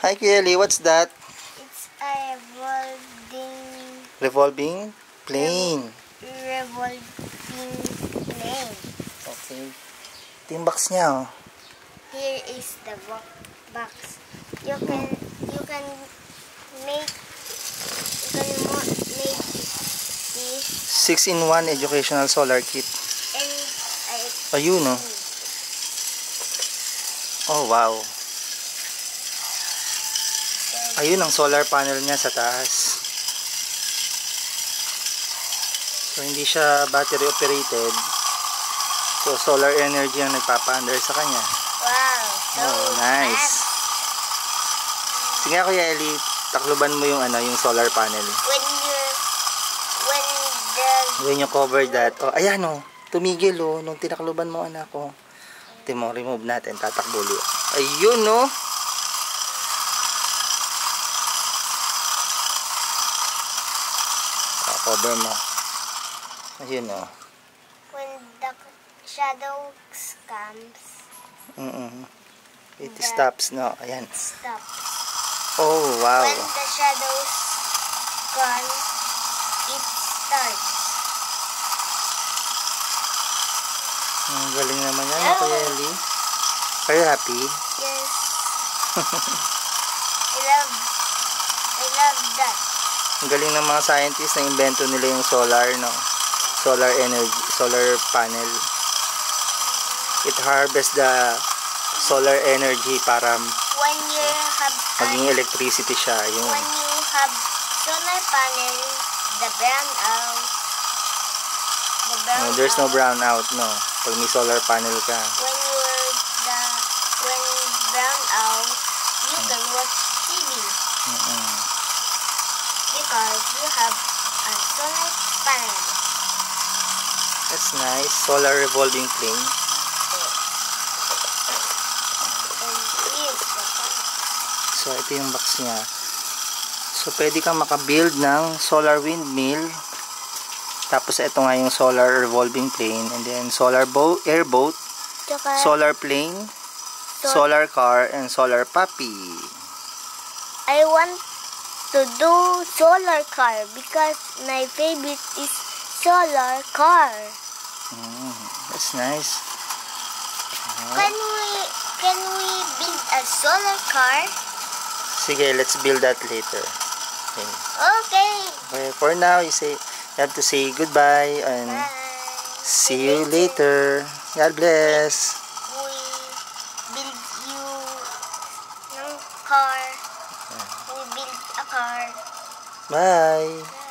Hi, Kuya Lee. What's that? It's a Revolving plane. revolving plane. Okay. Ito yung box niya, oh. Here is the box. You can make this 6-in-1 educational solar kit. and Ayun, oh. Oh, wow. Ayun ang solar panel niya sa taas. So, hindi siya battery operated. So, solar energy ang nagpapa-under sa kanya. wow. So Oh, nice. Sige, Kuya Ellie, takluban mo yung yung solar panel. When you cover that. Oh, ayan, oh. Tumigil, oh. Nung tinakluban mo, anak ko. Ito mo, remove natin. Tatakbo ulit. Ayun, oh. Cover mo. Ayun, oh. when the shadows comes, It stops, no? Ayan. stop. Oh, wow. When the shadows gone, it starts. Ang galing naman yan, Kuya Ellie. Are you happy? Yes. I love that. Ang galing ng mga scientists na invento nila yung solar, no? Solar energy, solar panel. It harvests the solar energy para When you have maging electricity siya. Yun. when you have solar panel, the brown out. No, there's no brownout, no? Pag may solar panel ka. When brown out, you can watch TV because you have a solar panel. That's nice. Solar revolving plane. And here's the panel. So, ito yung box niya. So, pwede kang makabuild ng solar windmill. Tapos, ito nga yung solar revolving plane. And then, solar airboat, Tsaka, solar plane, solar car, and solar puppy. I want to do solar car because my favorite is solar car. That's nice. Can we build a solar car? Sige, let's build that later. Okay. Okay. Okay, for now, you have to say goodbye and Bye. see you later. God bless. We build you ng car. We build a car. Bye.